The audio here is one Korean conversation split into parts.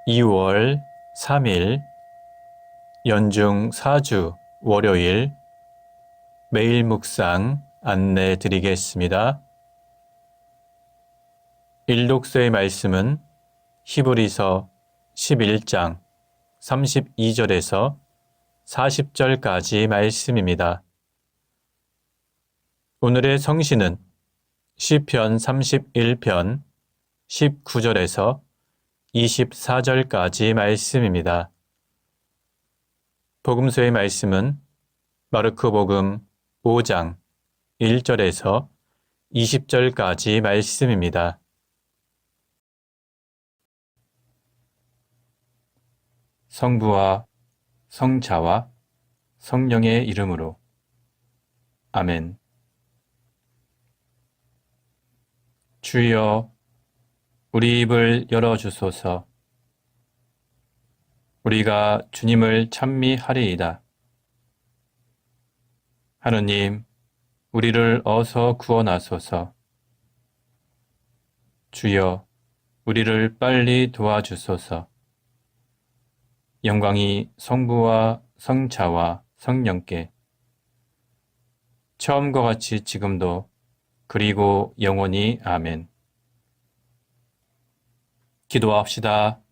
2월 3일 연중 4주 월요일 매일 묵상 안내 드리겠습니다. 일독서의 말씀은 히브리서 11장 32절에서 40절까지 말씀입니다. 오늘의 성시는 시편 31편 19절에서 24절까지 말씀입니다. 복음서의 말씀은 마르코복음 5장 1절에서 20절까지 말씀입니다. 성부와 성자와 성령의 이름으로 아멘. 주여 우리 입을 열어주소서. 우리가 주님을 찬미하리이다. 하느님, 우리를 어서 구원하소서. 주여, 우리를 빨리 도와주소서. 영광이 성부와 성자와 성령께 처음과 같이 지금도 그리고 영원히 아멘. 기도합시다.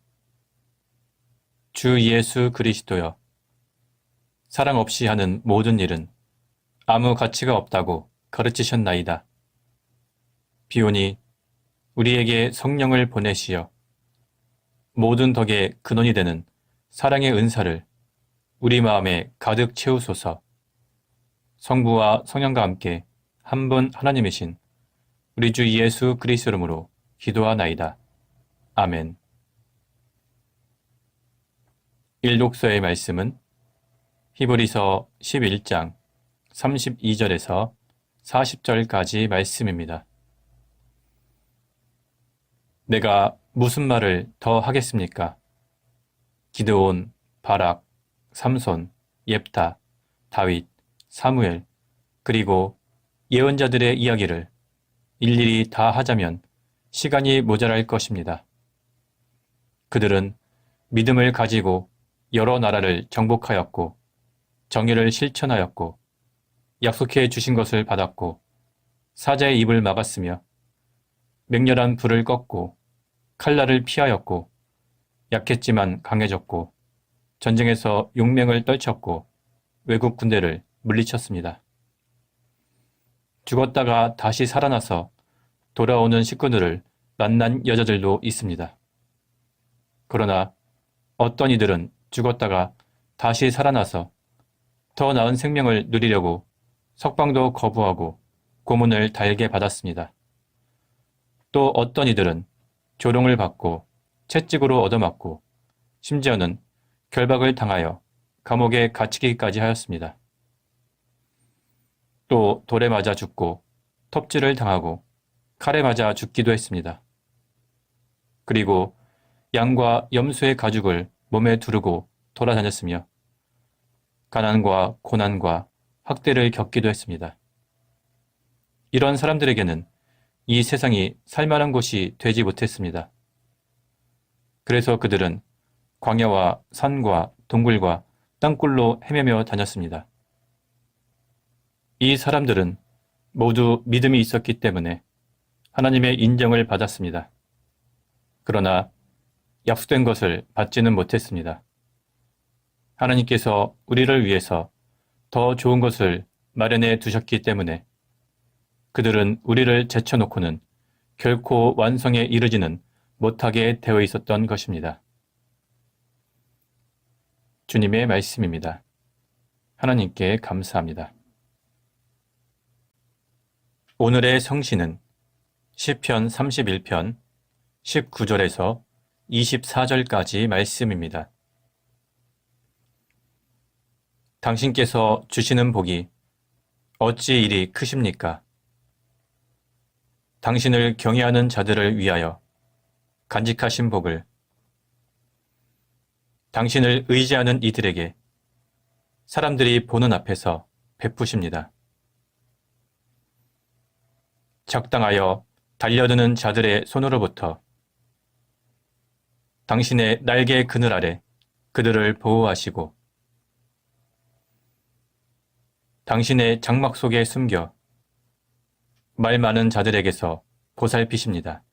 주 예수 그리스도여, 사랑 없이 하는 모든 일은 아무 가치가 없다고 가르치셨나이다. 비오니 우리에게 성령을 보내시어 모든 덕의 근원이 되는 사랑의 은사를 우리 마음에 가득 채우소서. 성부와 성령과 함께 한 분 하나님이신 우리 주 예수 그리스도 이름으로 기도하나이다. 아멘. 일독서의 말씀은 히브리서 11장 32절에서 40절까지 말씀입니다. 내가 무슨 말을 더 하겠습니까? 기드온, 바락, 삼손, 옙타, 다윗, 사무엘, 그리고 예언자들의 이야기를 일일이 다 하자면 시간이 모자랄 것입니다. 그들은 믿음을 가지고 여러 나라를 정복하였고 정의를 실천하였고 약속해 주신 것을 받았고 사자의 입을 막았으며 맹렬한 불을 껐고 칼날을 피하였고 약했지만 강해졌고 전쟁에서 용맹을 떨쳤고 외국 군대를 물리쳤습니다. 죽었다가 다시 살아나서 돌아오는 식구들을 만난 여자들도 있습니다. 그러나 어떤 이들은 죽었다가 다시 살아나서 더 나은 생명을 누리려고 석방도 거부하고 고문을 달게 받았습니다. 또 어떤 이들은 조롱을 받고 채찍으로 얻어맞고 심지어는 결박을 당하여 감옥에 갇히기까지 하였습니다. 또 돌에 맞아 죽고 톱질을 당하고 칼에 맞아 죽기도 했습니다. 그리고 양과 염소의 가죽을 몸에 두르고 돌아다녔으며 가난과 고난과 학대를 겪기도 했습니다. 이런 사람들에게는 이 세상이 살만한 곳이 되지 못했습니다. 그래서 그들은 광야와 산과 동굴과 땅굴로 헤매며 다녔습니다. 이 사람들은 모두 믿음이 있었기 때문에 하나님의 인정을 받았습니다. 그러나 약속된 것을 받지는 못했습니다. 하나님께서 우리를 위해서 더 좋은 것을 마련해 두셨기 때문에 그들은 우리를 제쳐놓고는 결코 완성에 이르지는 못하게 되어 있었던 것입니다. 주님의 말씀입니다. 하나님께 감사합니다. 오늘의 성시는 시편 31편 19절에서 24절까지 말씀입니다. 당신께서 주시는 복이 어찌 이리 크십니까? 당신을 경외하는 자들을 위하여 간직하신 복을 당신을 의지하는 이들에게 사람들이 보는 앞에서 베푸십니다. 적당하여 달려드는 자들의 손으로부터 당신의 날개 그늘 아래 그들을 보호하시고 당신의 장막 속에 숨겨 말 많은 자들에게서 보살피십니다.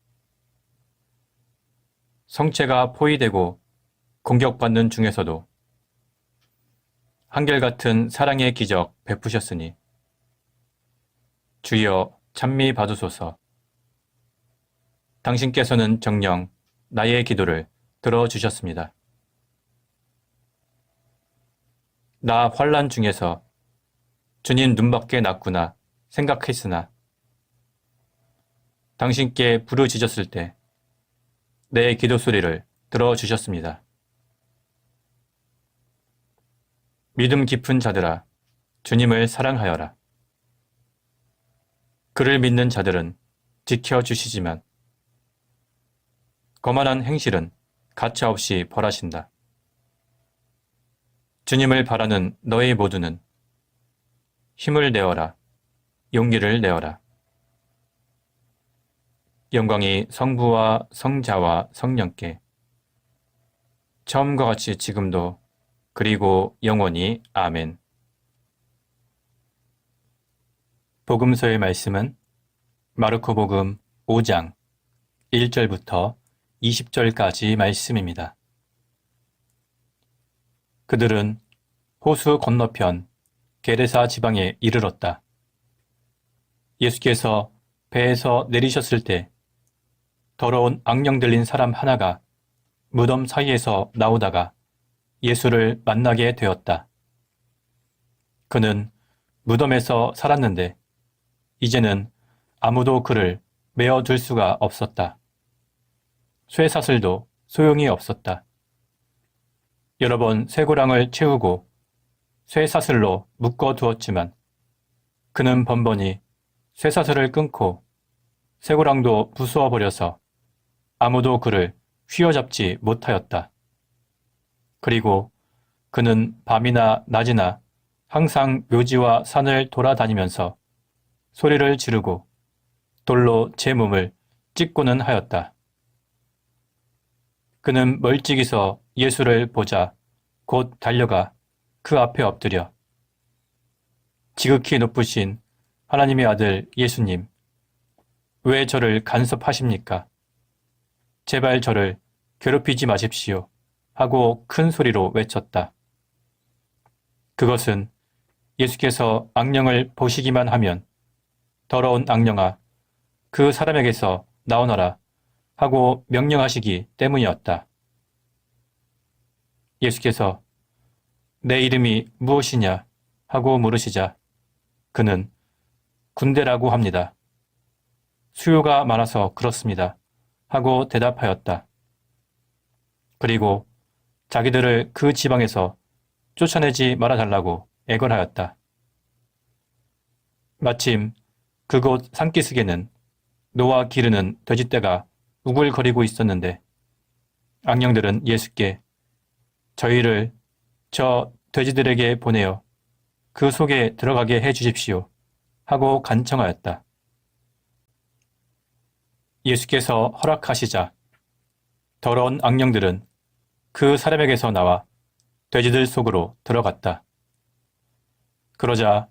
성체가 포위되고 공격받는 중에서도 한결같은 사랑의 기적 베푸셨으니 주여 찬미 받으소서. 당신께서는 정녕 나의 기도를 들어주셨습니다. 나 환난 중에서 주님 눈밖에 났구나 생각했으나 당신께 부르짖었을 때 내 기도 소리를 들어주셨습니다. 믿음 깊은 자들아, 주님을 사랑하여라. 그를 믿는 자들은 지켜주시지만 거만한 행실은 가차없이 벌하신다. 주님을 바라는 너희 모두는 힘을 내어라, 용기를 내어라. 영광이 성부와 성자와 성령께 처음과 같이 지금도 그리고 영원히 아멘. 복음서의 말씀은 마르코복음 5장 1절부터 20절까지 말씀입니다. 그들은 호수 건너편 게레사 지방에 이르렀다. 예수께서 배에서 내리셨을 때 더러운 악령 들린 사람 하나가 무덤 사이에서 나오다가 예수를 만나게 되었다. 그는 무덤에서 살았는데 이제는 아무도 그를 메어둘 수가 없었다. 쇠사슬도 소용이 없었다. 여러 번 쇠고랑을 채우고 쇠사슬로 묶어두었지만 그는 번번이 쇠사슬을 끊고 쇠고랑도 부수어버려서 아무도 그를 휘어잡지 못하였다. 그리고 그는 밤이나 낮이나 항상 묘지와 산을 돌아다니면서 소리를 지르고 돌로 제 몸을 찍고는 하였다. 그는 멀찍이서 예수를 보자 곧 달려가 그 앞에 엎드려 지극히 높으신 하나님의 아들 예수님, 왜 저를 간섭하십니까? 제발 저를 괴롭히지 마십시오 하고 큰 소리로 외쳤다. 그것은 예수께서 악령을 보시기만 하면 더러운 악령아, 그 사람에게서 나오너라 하고 명령하시기 때문이었다. 예수께서 내 이름이 무엇이냐 하고 물으시자 그는 군대라고 합니다. 수요가 많아서 그렇습니다 하고 대답하였다. 그리고 자기들을 그 지방에서 쫓아내지 말아달라고 애걸하였다. 마침 그곳 산기슭에는 노와 기르는 돼지떼가 우글거리고 있었는데 악령들은 예수께 저희를 저 돼지들에게 보내어 그 속에 들어가게 해 주십시오 하고 간청하였다. 예수께서 허락하시자 더러운 악령들은 그 사람에게서 나와 돼지들 속으로 들어갔다. 그러자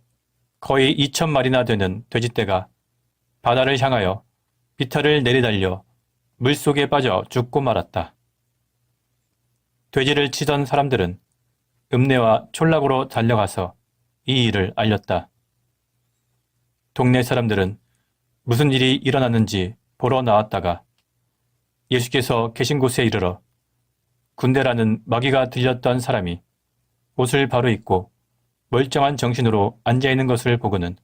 거의 2,000마리나 되는 돼지떼가 바다를 향하여 비탈을 내리달려 물속에 빠져 죽고 말았다. 돼지를 치던 사람들은 읍내와 촌락으로 달려가서 이 일을 알렸다. 동네 사람들은 무슨 일이 일어났는지 보러 나왔다가 예수께서 계신 곳에 이르러 군대라는 마귀가 들렸던 사람이 옷을 바로 입고 멀쩡한 정신으로 앉아있는 것을 보고는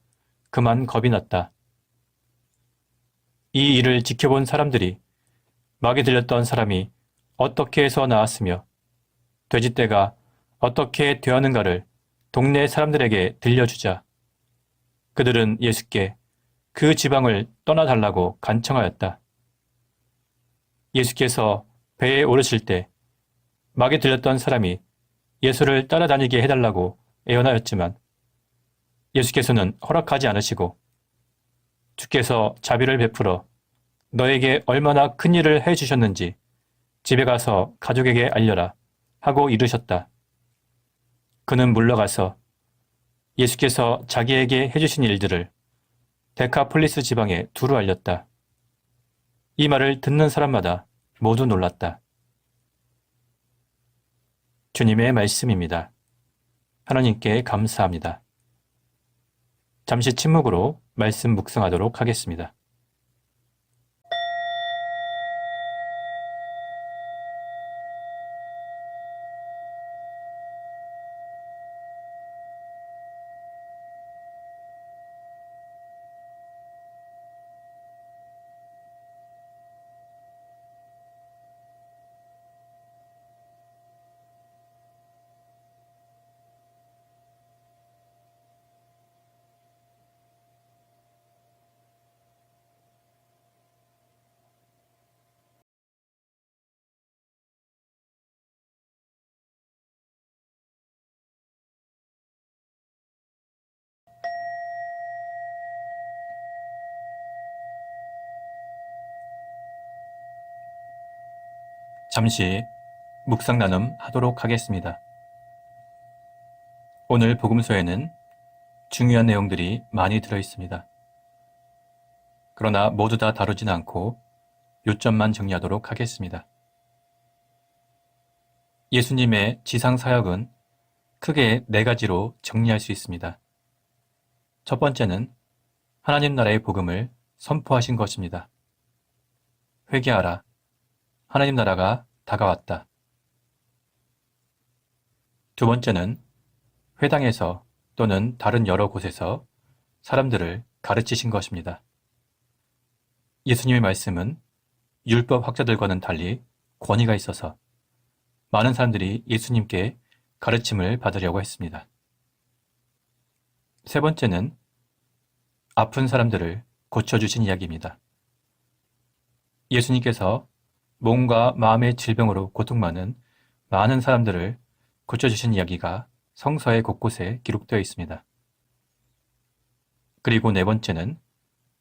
그만 겁이 났다. 이 일을 지켜본 사람들이 마귀 들렸던 사람이 어떻게 해서 나왔으며 돼지떼가 어떻게 되었는가를 동네 사람들에게 들려주자 그들은 예수께 그 지방을 떠나달라고 간청하였다. 예수께서 배에 오르실 때 마귀 들렸던 사람이 예수를 따라다니게 해달라고 애원하였지만 예수께서는 허락하지 않으시고 주께서 자비를 베풀어 너에게 얼마나 큰 일을 해주셨는지 집에 가서 가족에게 알려라 하고 이르셨다. 그는 물러가서 예수께서 자기에게 해주신 일들을 데카폴리스 지방에 두루 알렸다. 이 말을 듣는 사람마다 모두 놀랐다. 주님의 말씀입니다. 하나님께 감사합니다. 잠시 침묵으로 말씀 묵상하도록 하겠습니다. 잠시 묵상 나눔 하도록 하겠습니다. 오늘 복음서에는 중요한 내용들이 많이 들어 있습니다. 그러나 모두 다 다루지는 않고 요점만 정리하도록 하겠습니다. 예수님의 지상 사역은 크게 4가지로 정리할 수 있습니다. 첫 번째는 하나님 나라의 복음을 선포하신 것입니다. 회개하라. 하나님 나라가 다가왔다. 두 번째는 회당에서 또는 다른 여러 곳에서 사람들을 가르치신 것입니다. 예수님의 말씀은 율법 학자들과는 달리 권위가 있어서 많은 사람들이 예수님께 가르침을 받으려고 했습니다. 세 번째는 아픈 사람들을 고쳐주신 이야기입니다. 예수님께서 몸과 마음의 질병으로 고통받는 많은 사람들을 고쳐주신 이야기가 성서의 곳곳에 기록되어 있습니다. 그리고 네 번째는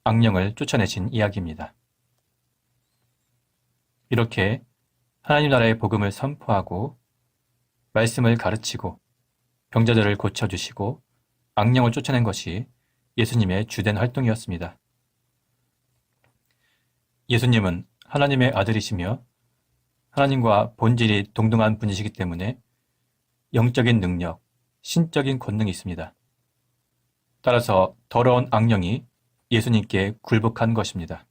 악령을 쫓아내신 이야기입니다. 이렇게 하나님 나라의 복음을 선포하고 말씀을 가르치고 병자들을 고쳐주시고 악령을 쫓아낸 것이 예수님의 주된 활동이었습니다. 예수님은 하나님의 아들이시며 하나님과 본질이 동등한 분이시기 때문에 영적인 능력, 신적인 권능이 있습니다. 따라서 더러운 악령이 예수님께 굴복한 것입니다.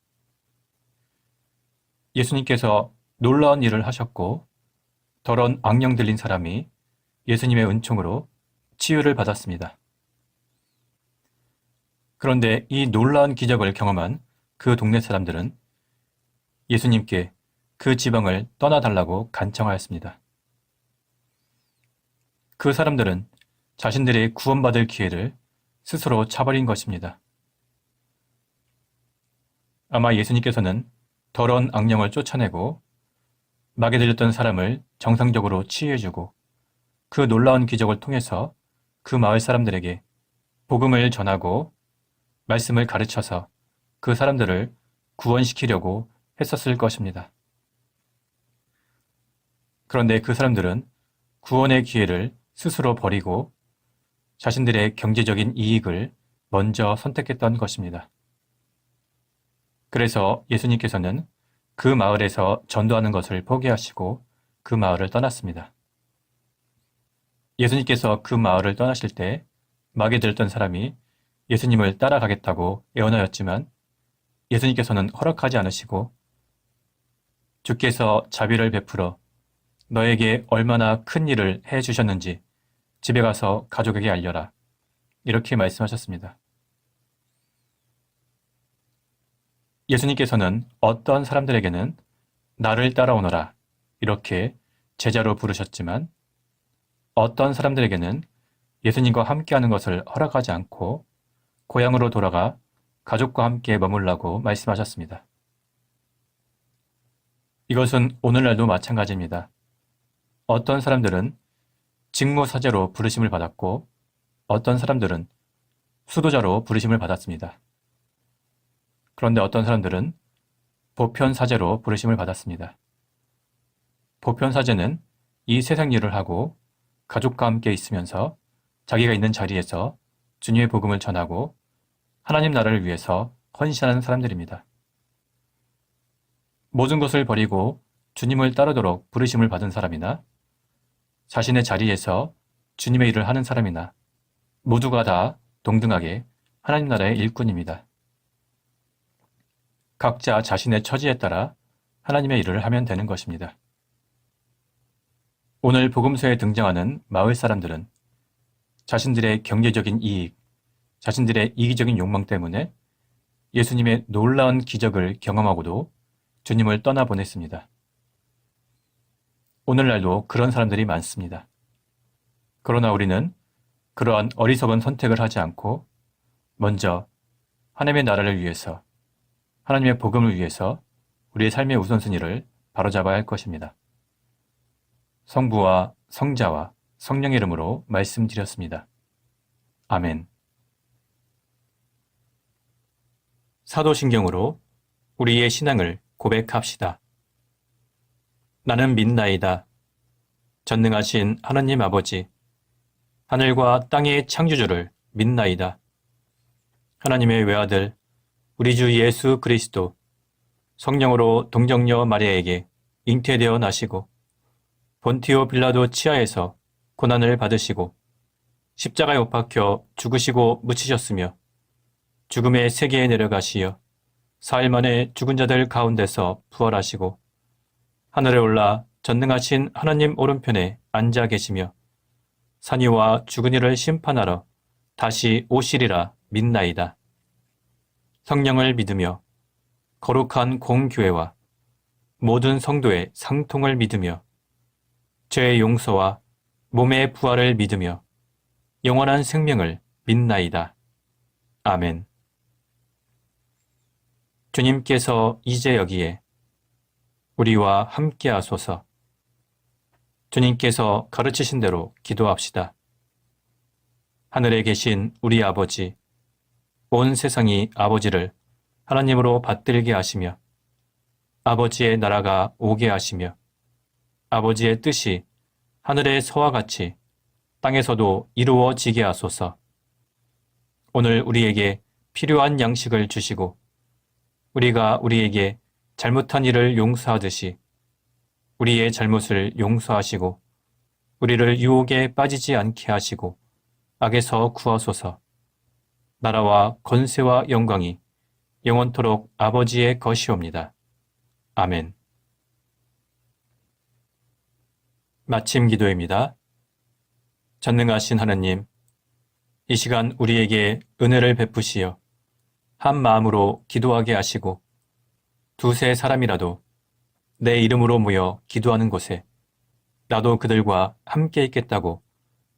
예수님께서 놀라운 일을 하셨고 더러운 악령 들린 사람이 예수님의 은총으로 치유를 받았습니다. 그런데 이 놀라운 기적을 경험한 그 동네 사람들은 예수님께 그 지방을 떠나달라고 간청하였습니다. 그 사람들은 자신들의 구원받을 기회를 스스로 차버린 것입니다. 아마 예수님께서는 더러운 악령을 쫓아내고 마귀 들렸던 사람을 정상적으로 치유해주고 그 놀라운 기적을 통해서 그 마을 사람들에게 복음을 전하고 말씀을 가르쳐서 그 사람들을 구원시키려고 했었을 것입니다. 그런데 그 사람들은 구원의 기회를 스스로 버리고 자신들의 경제적인 이익을 먼저 선택했던 것입니다. 그래서 예수님께서는 그 마을에서 전도하는 것을 포기하시고 그 마을을 떠났습니다. 예수님께서 그 마을을 떠나실 때 마귀 들던 사람이 예수님을 따라가겠다고 애원하였지만 예수님께서는 허락하지 않으시고 주께서 자비를 베풀어 너에게 얼마나 큰 일을 해 주셨는지 집에 가서 가족에게 알려라. 이렇게 말씀하셨습니다. 예수님께서는 어떤 사람들에게는 나를 따라오너라 이렇게 제자로 부르셨지만 어떤 사람들에게는 예수님과 함께하는 것을 허락하지 않고 고향으로 돌아가 가족과 함께 머물라고 말씀하셨습니다. 이것은 오늘날도 마찬가지입니다. 어떤 사람들은 직무사제로 부르심을 받았고 어떤 사람들은 수도자로 부르심을 받았습니다. 그런데 어떤 사람들은 보편사제로 부르심을 받았습니다. 보편사제는 이 세상 일을 하고 가족과 함께 있으면서 자기가 있는 자리에서 주님의 복음을 전하고 하나님 나라를 위해서 헌신하는 사람들입니다. 모든 것을 버리고 주님을 따르도록 부르심을 받은 사람이나 자신의 자리에서 주님의 일을 하는 사람이나 모두가 다 동등하게 하나님 나라의 일꾼입니다. 각자 자신의 처지에 따라 하나님의 일을 하면 되는 것입니다. 오늘 복음서에 등장하는 마을 사람들은 자신들의 경제적인 이익, 자신들의 이기적인 욕망 때문에 예수님의 놀라운 기적을 경험하고도 주님을 떠나보냈습니다. 오늘날도 그런 사람들이 많습니다. 그러나 우리는 그러한 어리석은 선택을 하지 않고 먼저 하나님의 나라를 위해서, 하나님의 복음을 위해서 우리의 삶의 우선순위를 바로잡아야 할 것입니다. 성부와 성자와 성령의 이름으로 말씀드렸습니다. 아멘. 사도신경으로 우리의 신앙을 고백합시다. 나는 믿나이다. 전능하신 하나님 아버지, 하늘과 땅의 창조주를 믿나이다. 하나님의 외아들, 우리 주 예수 그리스도, 성령으로 동정녀 마리아에게 잉태되어 나시고 본티오 빌라도 치하에서 고난을 받으시고 십자가에 못 박혀 죽으시고 묻히셨으며 죽음의 세계에 내려가시어 사흘 만에 죽은 자들 가운데서 부활하시고 하늘에 올라 전능하신 하나님 오른편에 앉아 계시며 산이와 죽은 이를 심판하러 다시 오시리라 믿나이다. 성령을 믿으며 거룩한 공교회와 모든 성도의 상통을 믿으며 죄의 용서와 몸의 부활을 믿으며 영원한 생명을 믿나이다. 아멘. 주님께서 이제 여기에 우리와 함께 하소서. 주님께서 가르치신 대로 기도합시다. 하늘에 계신 우리 아버지, 온 세상이 아버지를 하나님으로 받들게 하시며 아버지의 나라가 오게 하시며 아버지의 뜻이 하늘에서와 같이 땅에서도 이루어지게 하소서. 오늘 우리에게 필요한 양식을 주시고 우리가 우리에게 잘못한 일을 용서하듯이 우리의 잘못을 용서하시고 우리를 유혹에 빠지지 않게 하시고 악에서 구하소서. 나라와 권세와 영광이 영원토록 아버지의 것이옵니다. 아멘. 마침 기도입니다. 전능하신 하나님, 이 시간 우리에게 은혜를 베푸시어 한 마음으로 기도하게 하시고 두세 사람이라도 내 이름으로 모여 기도하는 곳에 나도 그들과 함께 있겠다고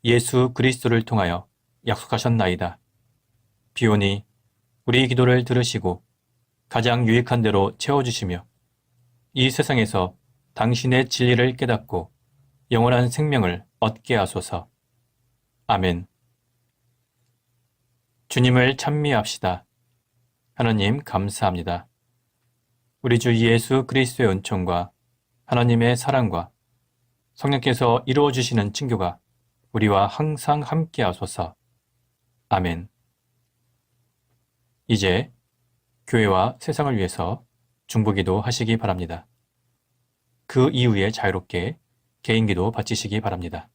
예수 그리스도를 통하여 약속하셨나이다. 비오니 우리 기도를 들으시고 가장 유익한 대로 채워주시며 이 세상에서 당신의 진리를 깨닫고 영원한 생명을 얻게 하소서. 아멘. 주님을 찬미합시다. 하나님 감사합니다. 우리 주 예수 그리스도의 은총과 하나님의 사랑과 성령께서 이루어 주시는 친교가 우리와 항상 함께 하소서. 아멘. 이제 교회와 세상을 위해서 중보기도 하시기 바랍니다. 그 이후에 자유롭게 개인기도 바치시기 바랍니다.